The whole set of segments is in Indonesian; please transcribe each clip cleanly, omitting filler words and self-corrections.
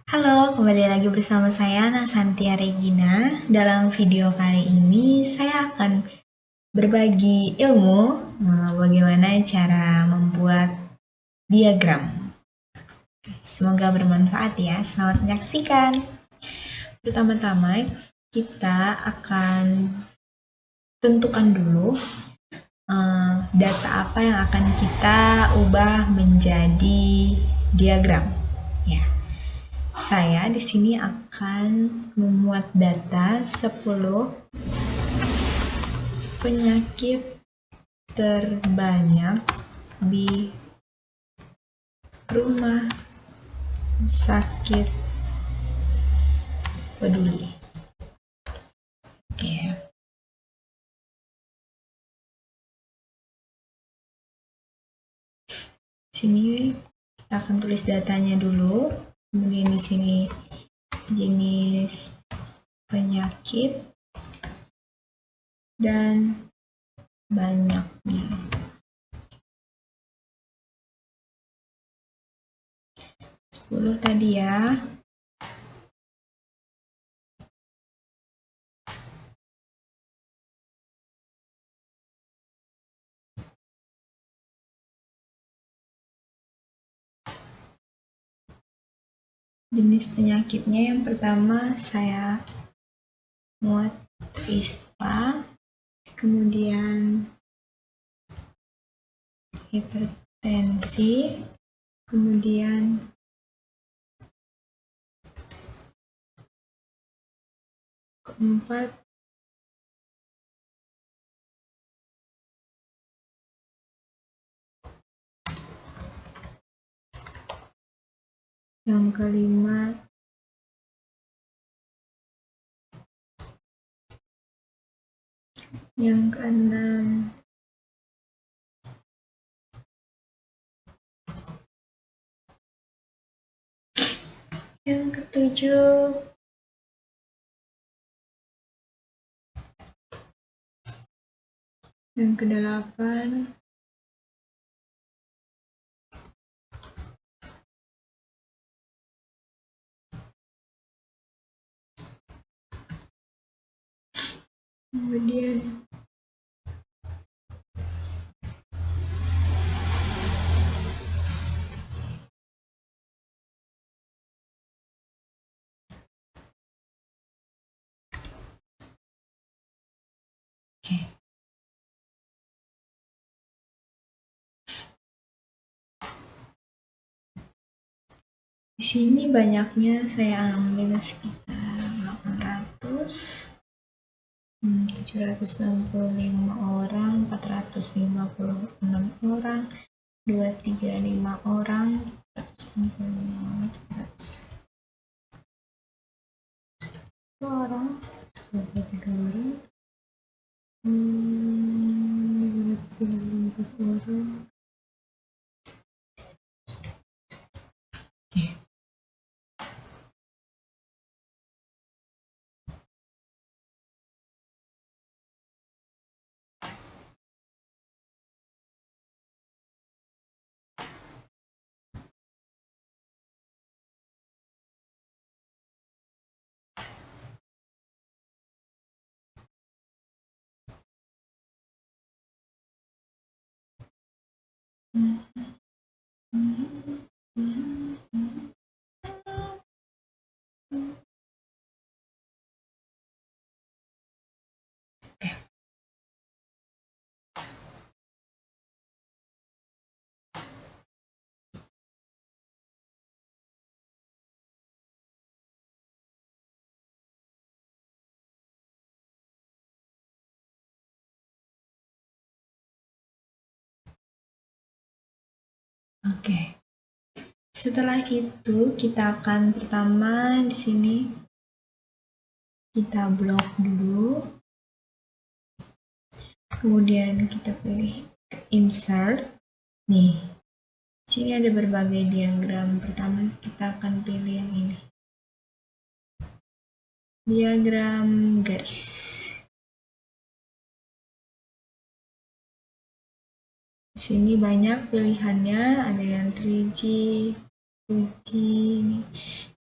Halo, kembali lagi bersama saya Nasantia Regina. Dalam video kali ini saya akan berbagi ilmu bagaimana cara membuat diagram. Semoga bermanfaat ya. Selamat menyaksikan. Pertama-tama kita akan tentukan dulu data apa yang akan kita ubah menjadi diagram. Ya. Saya di sini akan memuat data 10 penyakit terbanyak di rumah sakit peduli. Oke. Di sini kita akan tulis datanya dulu. Kemudian di sini jenis penyakit dan banyaknya. 10 tadi ya. Jenis penyakitnya yang pertama saya muat ISPA, kemudian hipertensi, kemudian keempat yang kelima yang keenam yang ketujuh yang kedelapan kemudian di sini banyaknya saya ambil sekitar 800, 765 orang, 456 orang, 235 orang, 465 orang, 400 orang, 123 orang, 534 orang. Oke. Setelah itu kita akan pertama di sini kita blok dulu. Kemudian kita pilih insert. Nih. Di sini ada berbagai diagram. Pertama kita akan pilih yang ini. Diagram garis. Di sini banyak pilihannya, ada yang 3G, 2G,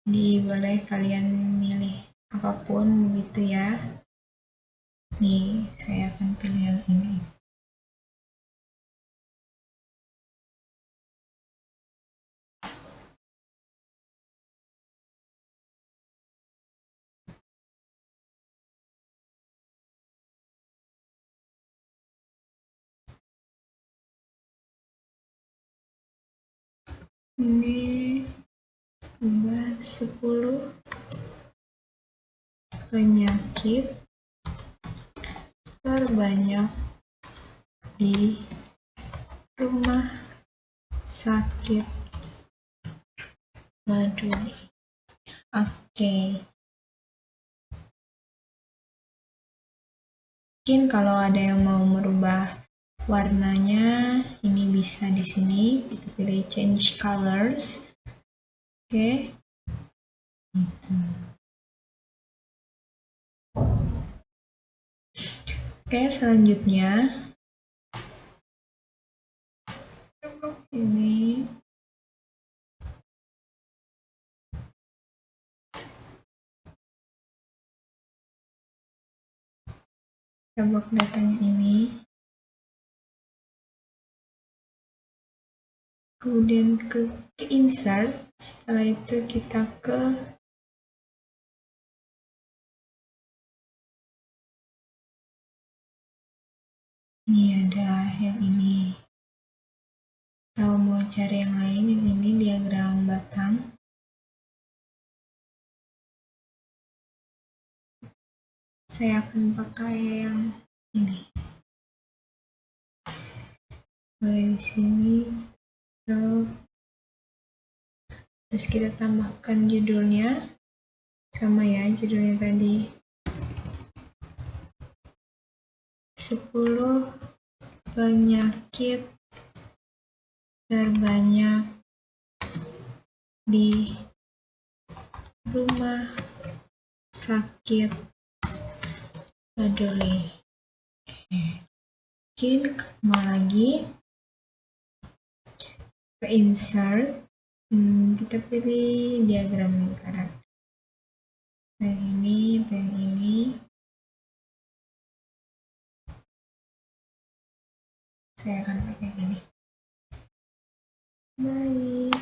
boleh kalian milih apapun gitu ya. Nih, saya akan pilih yang ini. Ini tambah 10 penyakit terbanyak di rumah sakit Maduri. Oke. Mungkin kalau ada yang mau merubah warnanya, ini bisa di sini. Kita pilih change colors. Oke. Gitu. Oke, selanjutnya ini tebak datanya ini. Kemudian ke insert, setelah itu kita ke ini, ada yang ini. Kalau mau cari yang lain, ini diagram batang. Saya akan pakai yang ini. Mulai di sini, terus kita tambahkan judulnya, sama ya judulnya tadi. 10 penyakit terbanyak di rumah sakit Maduri. Mungkin mau lagi ke insert, kita pilih diagram lingkaran. Yang ini, saya akan pakai ini. Baik.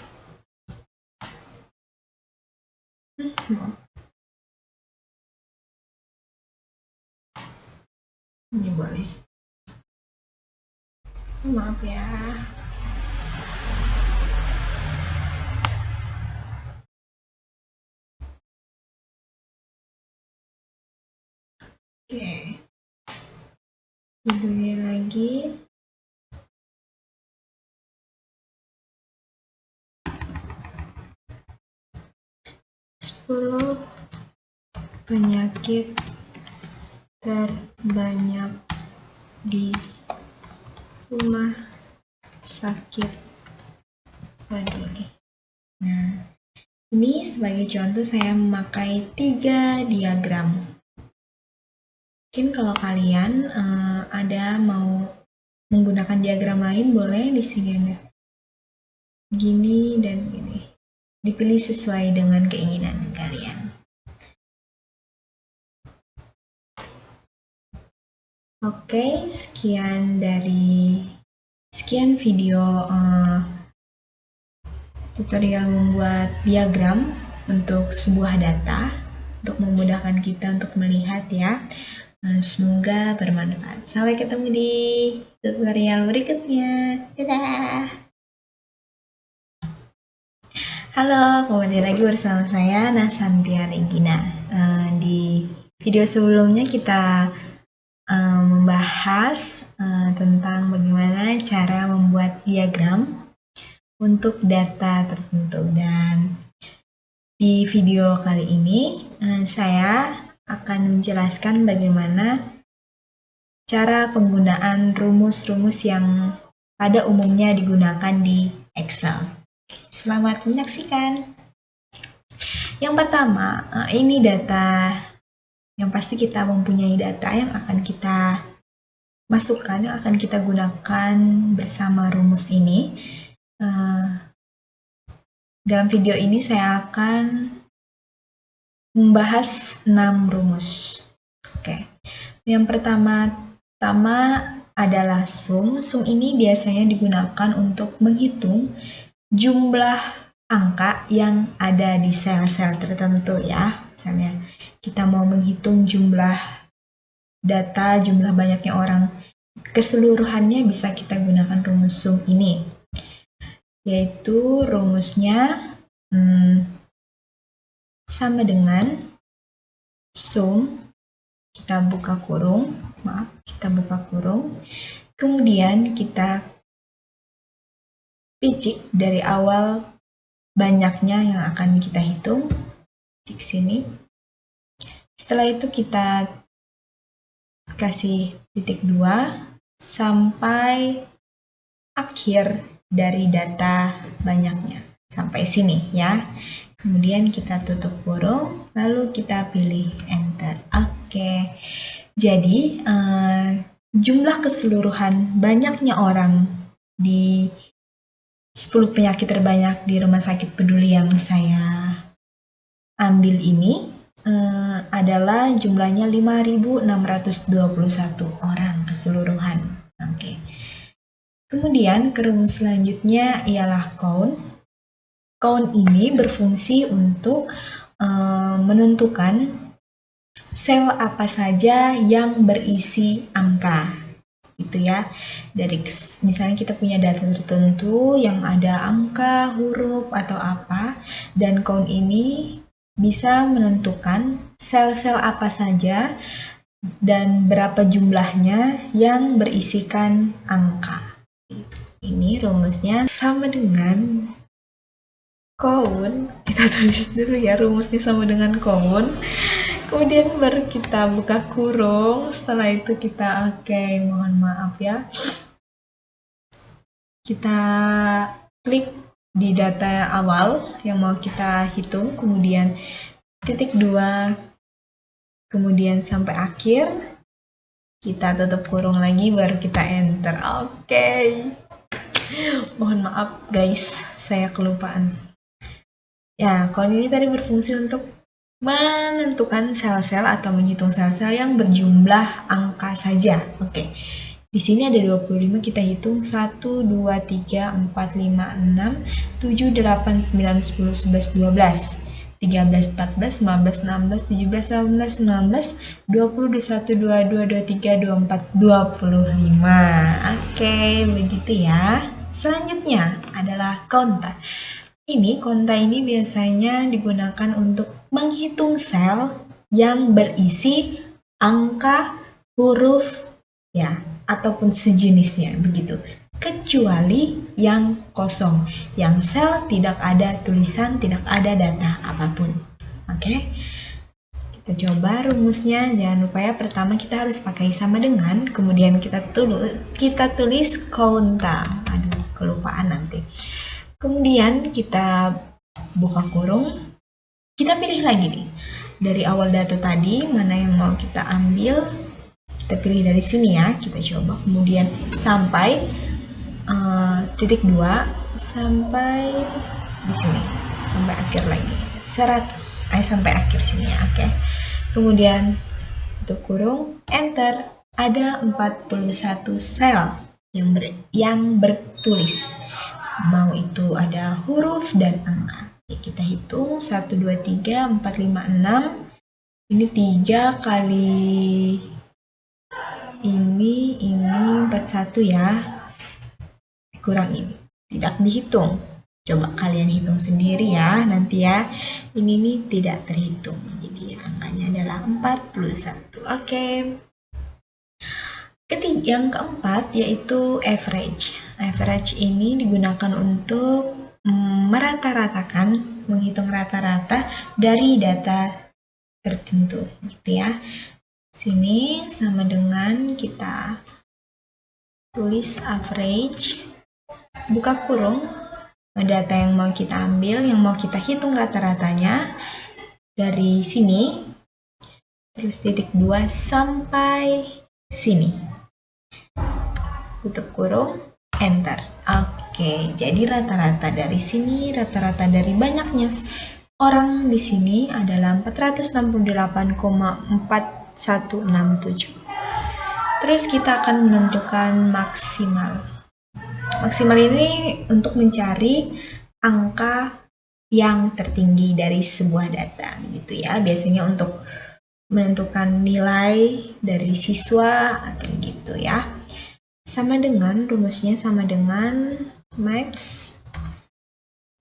Ini boleh. Maaf ya. Oke. Judulnya lagi. Penyakit terbanyak di rumah sakit Maduri. Nah, ini sebagai contoh saya memakai 3 diagram. Mungkin kalau kalian ada mau menggunakan diagram lain, boleh di sini ada gini dan gini. Dipilih sesuai dengan keinginan kalian. Oke, sekian video tutorial membuat diagram untuk sebuah data untuk memudahkan kita untuk melihat ya. Semoga bermanfaat. Sampai ketemu di tutorial berikutnya. Dadah. Halo, kembali lagi bersama saya Nasantia Regina. Di video sebelumnya kita membahas tentang bagaimana cara membuat diagram untuk data tertentu, dan di video kali ini saya akan menjelaskan bagaimana cara penggunaan rumus-rumus yang pada umumnya digunakan di Excel. Selamat menyaksikan. Yang pertama, ini data. Yang pasti kita mempunyai data yang akan kita masukkan, yang akan kita gunakan bersama rumus ini. Dalam video ini saya akan membahas 6 rumus. Oke. Yang pertama adalah sum. Sum ini biasanya digunakan untuk menghitung jumlah angka yang ada di sel-sel tertentu ya. Misalnya kita mau menghitung jumlah data, jumlah banyaknya orang, keseluruhannya bisa kita gunakan rumus sum ini. Yaitu rumusnya sama dengan sum, kita buka kurung, kemudian kita picik dari awal banyaknya yang akan kita hitung, di sini. Setelah itu kita kasih titik 2 sampai akhir dari data banyaknya, sampai sini ya. Kemudian kita tutup kurung, lalu kita pilih enter. Oke. Jadi jumlah keseluruhan banyaknya orang di 10 penyakit terbanyak di Rumah Sakit Peduli yang saya ambil ini adalah jumlahnya 5.621 orang keseluruhan. Oke. Kemudian ke rumus selanjutnya ialah count. Count ini berfungsi untuk menentukan sel apa saja yang berisi angka, gitu ya. Dari misalnya kita punya data tertentu yang ada angka, huruf atau apa, dan count ini bisa menentukan sel-sel apa saja dan berapa jumlahnya yang berisikan angka. Ini rumusnya sama dengan count. Kita tulis dulu ya rumusnya sama dengan count. Kemudian baru kita buka kurung. Setelah itu kita mohon maaf ya. Kita klik di data awal yang mau kita hitung, kemudian titik 2, kemudian sampai akhir. Kita tutup kurung lagi, baru kita enter. Oke. Mohon maaf guys, saya kelupaan. Ya, kalau ini tadi berfungsi untuk menentukan sel-sel atau menghitung sel-sel yang berjumlah angka saja. Oke. Di sini ada 25, kita hitung 1, 2, 3, 4, 5, 6, 7, 8, 9, 10, 11, 12. 13, 14, 15, 16, 17, 18, 19, 20, 21, 22, 23, 24, 25. Oke, begitu ya. Selanjutnya adalah konta. Konta ini biasanya digunakan untuk menghitung sel yang berisi angka, huruf, ya, ataupun sejenisnya, begitu. Kecuali yang kosong, yang sel tidak ada tulisan, tidak ada data apapun. Oke, kita coba rumusnya. Jangan lupa ya, pertama kita harus pakai sama dengan, kemudian kita tulis konta. Aduh, kelupaan nanti. Kemudian kita buka kurung, kita pilih lagi nih dari awal data tadi mana yang mau kita ambil. Kita pilih dari sini ya, kita coba, kemudian sampai titik 2 sampai di sini, sampai akhir lagi 100, sampai akhir sini ya. Oke. Kemudian tutup kurung, enter. Ada 41 sel yang bertulis, mau itu ada huruf dan angka. Kita hitung 1, 2, 3, 4, 5, 6. Ini 3 kali ini 41 ya, kurang ini tidak dihitung. Coba kalian hitung sendiri ya nanti ya. Ini nih tidak terhitung, jadi angkanya adalah 41. Oke. Yang keempat yaitu average. Average ini digunakan untuk merata-ratakan, menghitung rata-rata dari data tertentu, gitu ya. Sini sama dengan kita tulis average, buka kurung, data yang mau kita ambil, yang mau kita hitung rata-ratanya dari sini, terus titik 2 sampai sini. Tutup kurung, enter. Oke, jadi rata-rata dari sini, rata-rata dari banyaknya orang di sini adalah 468,4167. Terus kita akan menentukan maksimal. Maksimal ini untuk mencari angka yang tertinggi dari sebuah data, gitu ya. Biasanya untuk menentukan nilai dari siswa atau gitu ya. Sama dengan rumusnya sama dengan max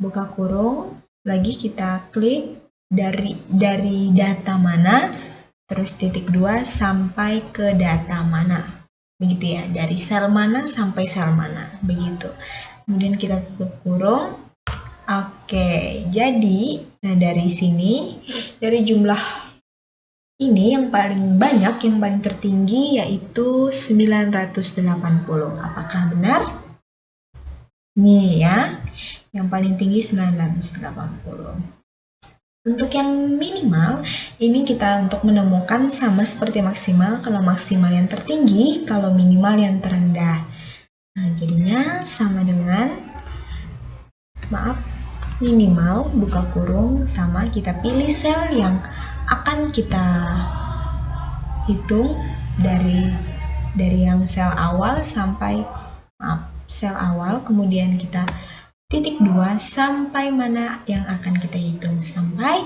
buka kurung, lagi kita klik dari data mana, terus titik 2 sampai ke data mana, begitu ya, dari sel mana sampai sel mana, begitu. Kemudian kita tutup kurung. Oke, jadi dari sini, dari jumlah ini yang paling banyak, yang paling tertinggi yaitu 980. Apakah benar? Nih ya, yang paling tinggi 980. Untuk yang minimal, ini kita untuk menemukan sama seperti maksimal, kalau maksimal yang tertinggi, kalau minimal yang terendah. Nah, jadinya sama dengan, minimal buka kurung sama kita pilih sel yang akan kita hitung dari yang sel awal sampai, sel awal, kemudian kita titik 2 sampai mana yang akan kita hitung sampai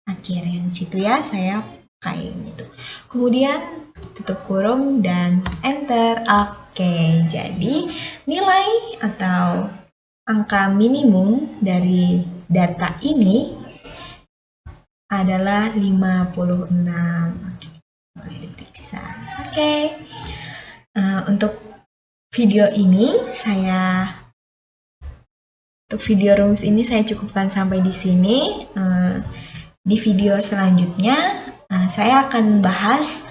akhir, yang situ ya, saya pakai gitu. Kemudian tutup kurung dan enter. Oke, jadi nilai atau angka minimum dari data ini adalah 56. Boleh diperiksa. Oke. Untuk video ini untuk video rumus ini saya cukupkan sampai di sini. Di video selanjutnya saya akan bahas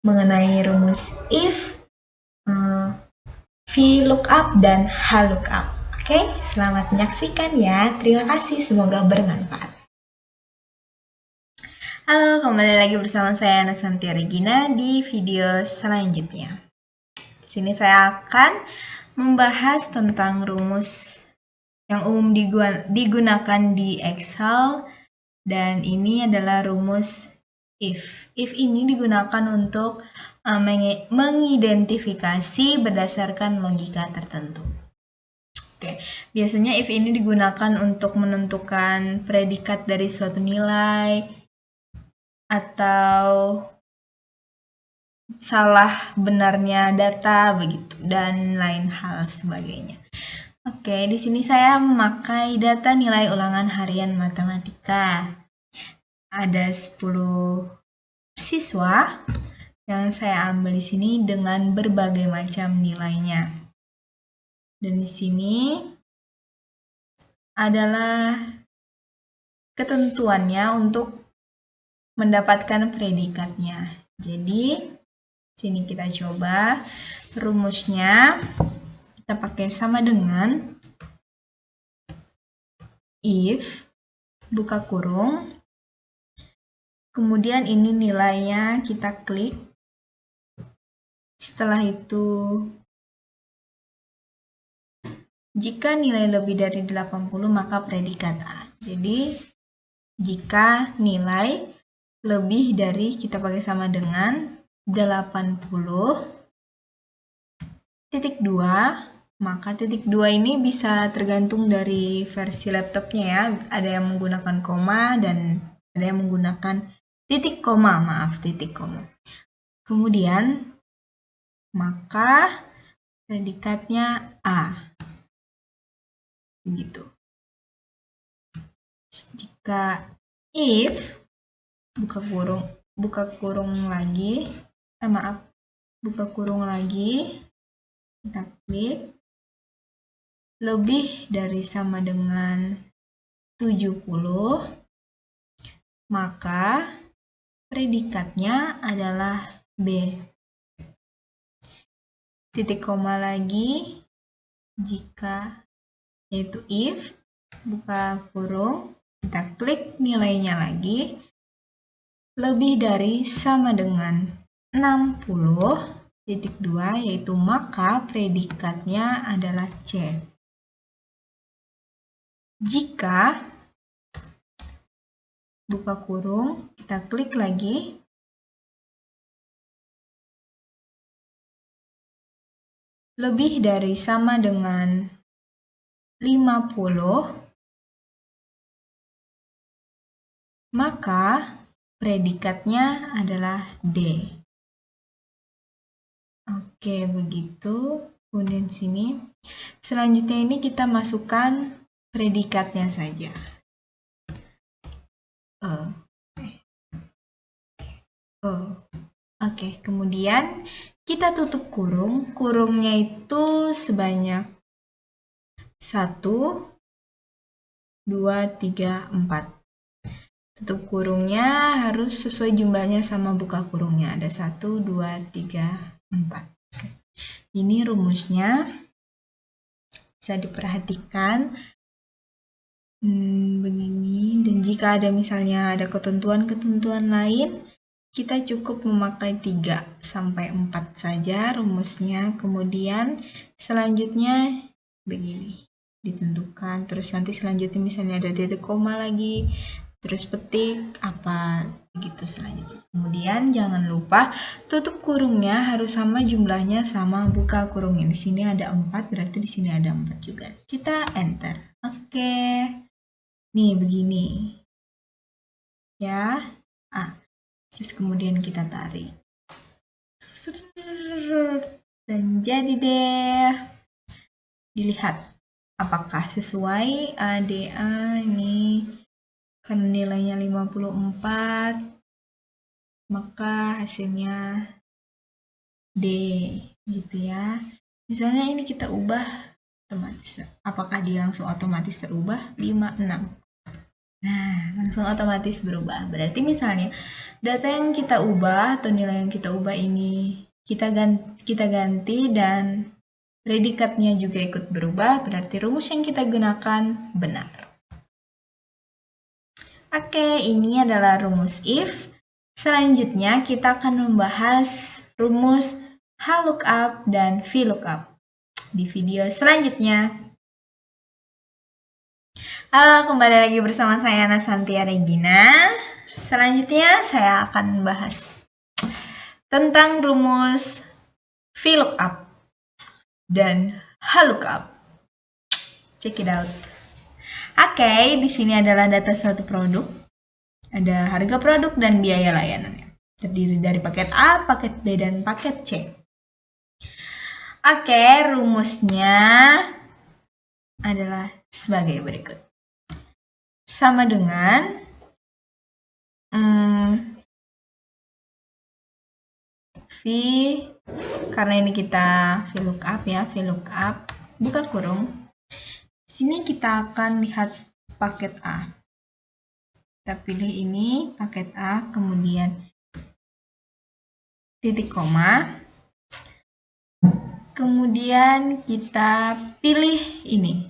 mengenai rumus if, VLOOKUP dan HLOOKUP. Oke, selamat menyaksikan ya. Terima kasih, semoga bermanfaat. Halo, kembali lagi bersama saya Nasantia Regina di video selanjutnya. Di sini saya akan membahas tentang rumus yang umum digunakan di Excel, dan ini adalah rumus if. If ini digunakan untuk mengidentifikasi berdasarkan logika tertentu. Oke, biasanya if ini digunakan untuk menentukan predikat dari suatu nilai atau salah benarnya data, begitu, dan lain hal sebagainya. Oke, di sini saya memakai data nilai ulangan harian matematika. Ada 10 siswa yang saya ambil di sini dengan berbagai macam nilainya. Dan di sini adalah ketentuannya untuk mendapatkan predikatnya. Jadi, sini kita coba rumusnya. Kita pakai sama dengan if, buka kurung, kemudian ini nilainya kita klik. Setelah itu, jika nilai lebih dari 80 maka predikat A. Jadi, jika nilai lebih dari, kita pakai sama dengan 80, titik 2, maka titik 2 ini bisa tergantung dari versi laptopnya ya. Ada yang menggunakan koma dan ada yang menggunakan titik koma, titik koma. Kemudian, maka predikatnya A. Begitu. Jika if, buka kurung lagi, buka kurung lagi, kita klik, lebih dari sama dengan 70, maka predikatnya adalah B. Titik koma lagi, jika, yaitu if, buka kurung, kita klik nilainya lagi, lebih dari sama dengan 60, titik 2, yaitu maka predikatnya adalah C. Jika buka kurung, kita klik lagi. Lebih dari sama dengan 50, maka predikatnya adalah D. Oke, begitu. Kemudian sini. Selanjutnya ini kita masukkan predikatnya saja. Oke, kemudian kita tutup kurung. Kurungnya itu sebanyak 1, 2, 3, 4. Tutup kurungnya harus sesuai jumlahnya sama buka kurungnya. Ada 1, 2, 3, 4. Ini rumusnya. Bisa diperhatikan. Begini. Dan jika ada misalnya ada ketentuan-ketentuan lain, kita cukup memakai 3 sampai 4 saja rumusnya. Kemudian selanjutnya begini. Ditentukan. Terus nanti selanjutnya misalnya ada titik koma lagi. Terus petik apa gitu selanjutnya. Kemudian jangan lupa tutup kurungnya harus sama jumlahnya sama buka kurungnya. Di sini ada 4, berarti di sini ada 4 juga. Kita enter. Oke. Nih begini. Ya. Terus kemudian kita tarik. Dan jadi deh. Dilihat apakah sesuai ADA ini. Karena nilainya 54, maka hasilnya D, gitu ya. Misalnya ini kita ubah otomatis. Apakah dia langsung otomatis terubah? 56. Nah, langsung otomatis berubah. Berarti misalnya data yang kita ubah atau nilai yang kita ubah ini kita ganti dan predikatnya juga ikut berubah, berarti rumus yang kita gunakan benar. Oke, ini adalah rumus if. Selanjutnya kita akan membahas rumus HLOOKUP dan VLOOKUP di video selanjutnya. Halo, kembali lagi bersama saya Nasantia Regina. Selanjutnya saya akan membahas tentang rumus VLOOKUP dan HLOOKUP. Check it out. Oke, di sini adalah data suatu produk. Ada harga produk dan biaya layanannya. Terdiri dari paket A, paket B, dan paket C. Oke, rumusnya adalah sebagai berikut. Sama dengan V, karena ini kita VLOOKUP ya, VLOOKUP, bukan kurung. Sini kita akan lihat paket A. Kita pilih ini paket A, kemudian titik koma. Kemudian kita pilih ini.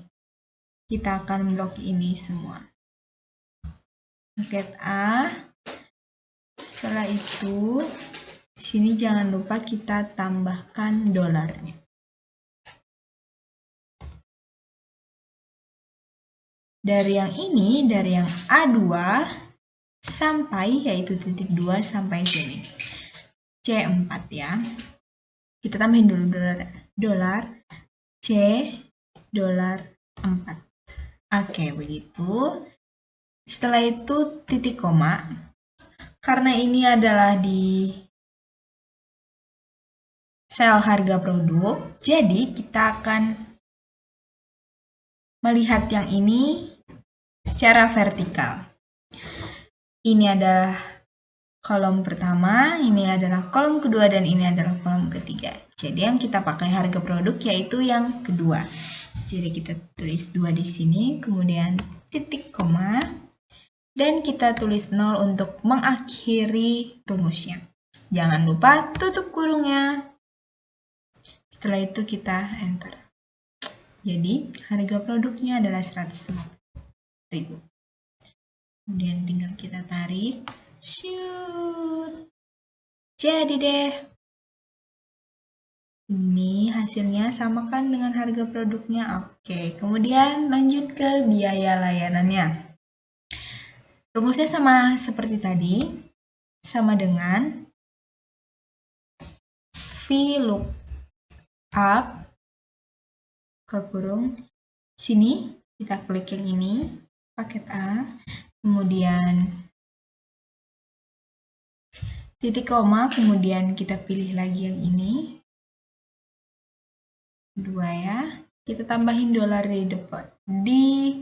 Kita akan blok ini semua. Paket A. Setelah itu, di sini jangan lupa kita tambahkan dolarnya. Dari yang ini, dari yang A2 sampai yaitu titik 2 sampai sini. C4 ya. Kita tambahin dulu dolar C dolar 4. Oke, begitu. Setelah itu titik koma. Karena ini adalah di sel harga produk, jadi kita akan melihat yang ini secara vertikal. Ini adalah kolom pertama, ini adalah kolom kedua, dan ini adalah kolom ketiga. Jadi yang kita pakai harga produk yaitu yang kedua. Jadi kita tulis 2 di sini, kemudian titik koma, dan kita tulis 0 untuk mengakhiri rumusnya. Jangan lupa tutup kurungnya. Setelah itu kita enter. Jadi harga produknya adalah 150.000. Kemudian tinggal kita tarik. Shoot. Jadi deh. Ini hasilnya samakan dengan harga produknya. Oke, kemudian lanjut ke biaya layanannya. Rumusnya sama seperti tadi, sama dengan VLOOKUP ke kurung sini, kita klik yang ini, paket A, kemudian titik koma, kemudian kita pilih lagi yang ini, 2 ya, kita tambahin dolar di depan, di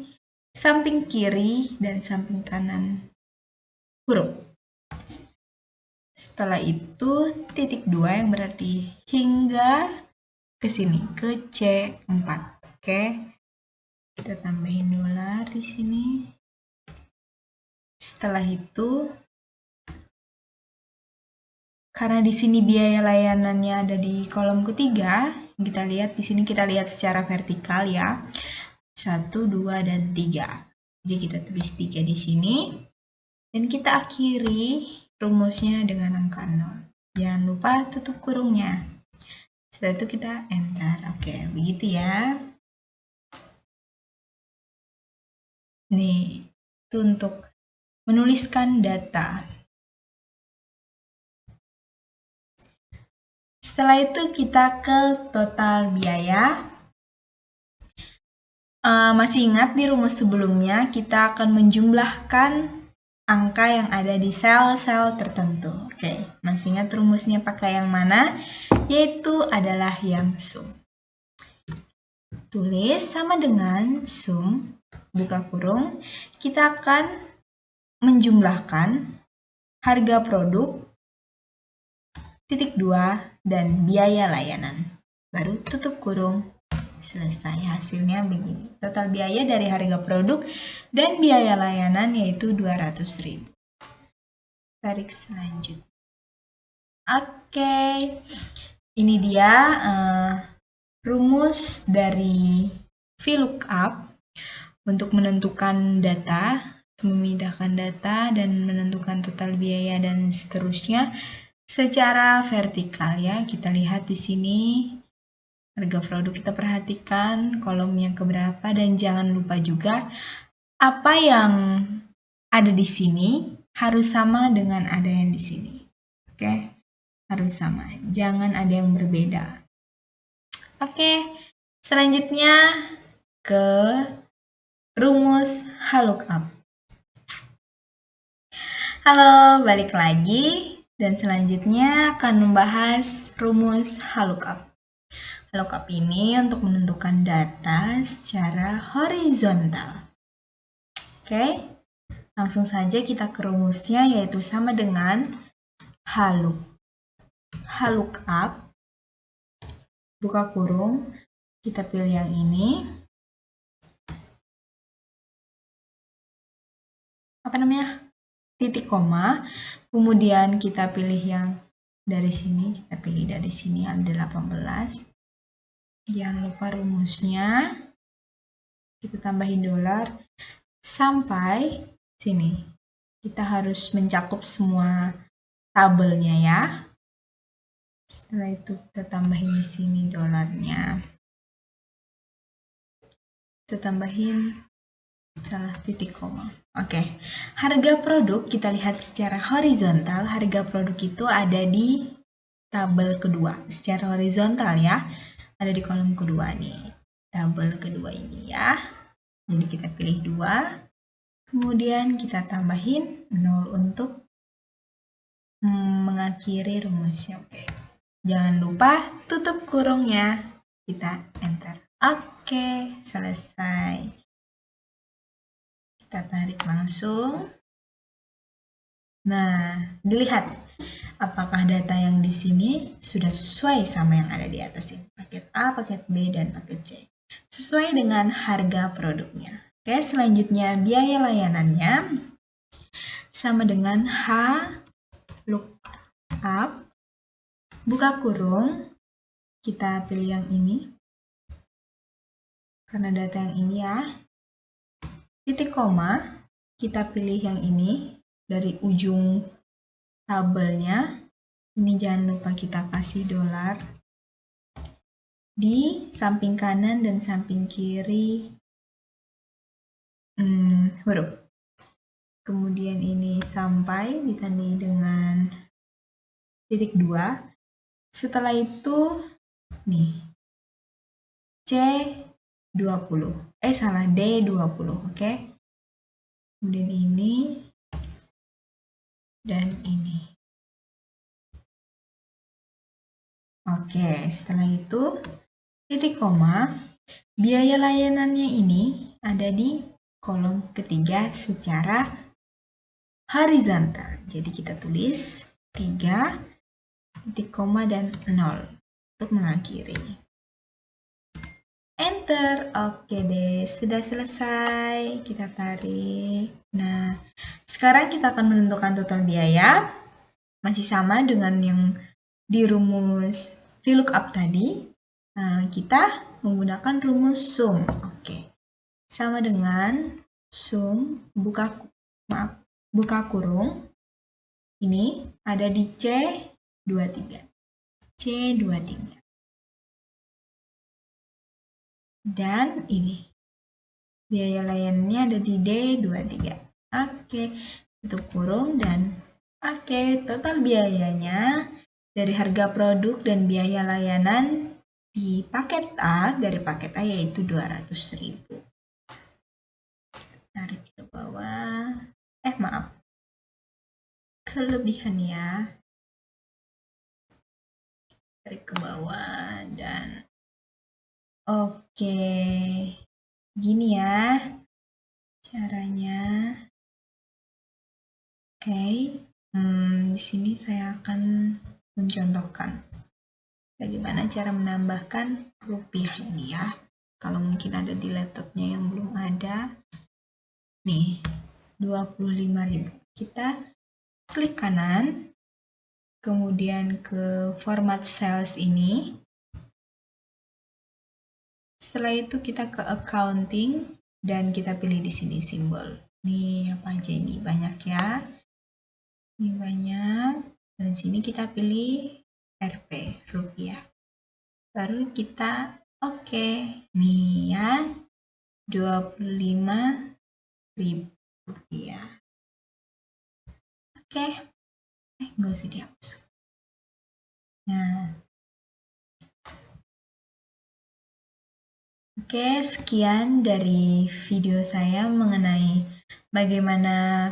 samping kiri dan samping kanan huruf. Setelah itu titik 2 yang berarti hingga ke sini, ke C4. Oke. Kita tambahin dolar di sini. Setelah itu, karena di sini biaya layanannya ada di kolom ketiga, kita lihat di sini, kita lihat secara vertikal ya. 1, 2, dan 3. Jadi kita tulis 3 di sini. Dan kita akhiri rumusnya dengan angka 0. Jangan lupa tutup kurungnya. Setelah itu kita enter. Oke, begitu ya. Nih, itu untuk menuliskan data. Setelah itu kita ke total biaya. Masih ingat di rumus sebelumnya kita akan menjumlahkan angka yang ada di sel-sel tertentu. Oke, masih ingat rumusnya pakai yang mana? Yaitu adalah yang sum. Tulis sama dengan sum, buka kurung, kita akan menjumlahkan harga produk, titik 2, dan biaya layanan. Baru tutup kurung. Selesai, hasilnya begini. Total biaya dari harga produk dan biaya layanan yaitu 200.000. Tarik selanjutnya. Oke, ini dia rumus dari VLOOKUP untuk menentukan data, memindahkan data, dan menentukan total biaya dan seterusnya secara vertikal ya. Kita lihat di sini harga produk, kita perhatikan kolomnya keberapa, dan jangan lupa juga apa yang ada di sini harus sama dengan ada yang di sini. Oke, harus sama, jangan ada yang berbeda. Oke, selanjutnya ke rumus VLOOKUP. Halo, balik lagi, dan selanjutnya akan membahas rumus VLOOKUP. VLOOKUP ini untuk menentukan data secara horizontal. Oke, langsung saja kita ke rumusnya, yaitu sama dengan VLOOKUP, buka kurung, kita pilih yang ini, titik koma, kemudian kita pilih yang dari sini, kita pilih dari sini ada 18. Jangan lupa rumusnya, kita tambahin dolar sampai sini. Kita harus mencakup semua tabelnya ya. Setelah itu kita tambahin di sini dolarnya. Kita tambahin salah titik koma. Oke, harga produk kita lihat secara horizontal. Harga produk itu ada di tabel kedua, secara horizontal ya. Ada di kolom kedua nih, tabel kedua ini ya. Jadi kita pilih 2, kemudian kita tambahin 0 untuk mengakhiri rumusnya. Oke, jangan lupa tutup kurungnya. Kita enter. Oke, selesai. Kita tarik langsung. Nah, dilihat apakah data yang di sini sudah sesuai sama yang ada di atas ini. Paket A, paket B, dan paket C. Sesuai dengan harga produknya. Oke, selanjutnya biaya layanannya sama dengan VLOOKUP, buka kurung, kita pilih yang ini. Karena data yang ini ya. Titik koma, kita pilih yang ini dari ujung tabelnya. Ini jangan lupa kita kasih dolar di samping kanan dan samping kiri huruf. kemudian ini sampai ditandai dengan titik 2. Setelah itu nih C20. Salah, D20, oke? Kemudian ini dan ini. Oke, setelah itu titik koma, biaya layanannya ini ada di kolom ketiga secara horizontal. Jadi kita tulis 3, titik koma dan 0 untuk mengakhiri. Enter. Oke deh, sudah selesai. Kita tarik. Nah, sekarang kita akan menentukan total biaya. Masih sama dengan yang di rumus VLOOKUP tadi. Nah, kita menggunakan rumus sum. Oke. Sama dengan sum buka kurung. Ini ada di C23. C23. Dan ini. Biaya layanannya ada di D23. Oke. Tutup kurung dan oke, total biayanya dari harga produk dan biaya layanan di paket A, dari paket A yaitu 200.000. Tarik ke bawah. Maaf. Kelebihan ya. Tarik ke bawah dan oke. Gini ya caranya. Oke. Di sini saya akan mencontohkan bagaimana cara menambahkan rupiah ini ya. Kalau mungkin ada di laptopnya yang belum ada. Nih, 25.000. Kita klik kanan, kemudian ke format sales ini. Setelah itu kita ke accounting dan kita pilih di sini simbol. Ini apa aja ini? Banyak ya. Ini banyak. Dan di sini kita pilih Rp, rupiah. Baru kita oke. Nih ya, 25.000 rupiah. Oke. Nggak usah dihapus. Nah. Oke, sekian dari video saya mengenai bagaimana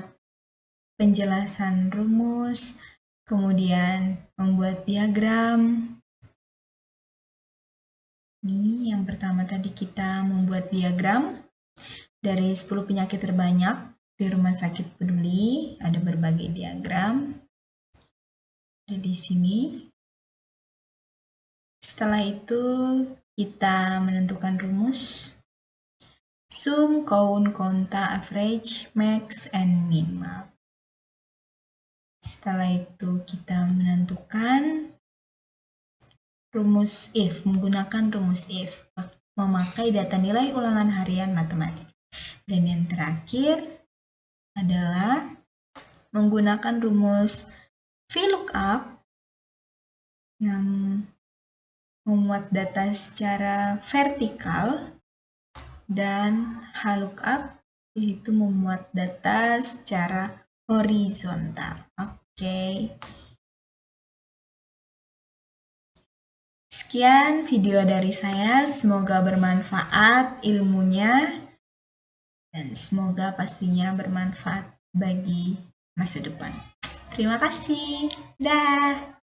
penjelasan rumus, kemudian membuat diagram. Ini yang pertama tadi kita membuat diagram dari 10 penyakit terbanyak di Rumah Sakit Peduli. Ada berbagai diagram. Ada di sini. Setelah itu kita menentukan rumus. Sum, count, konta, average, max, and min. Setelah itu kita menentukan rumus if, menggunakan rumus if, memakai data nilai ulangan harian matematik. Dan yang terakhir adalah menggunakan rumus VLOOKUP yang memuat data secara vertikal dan HLOOKUP yaitu memuat data secara horizontal. Oke. Sekian video dari saya, semoga bermanfaat ilmunya dan semoga pastinya bermanfaat bagi masa depan. Terima kasih. Dah.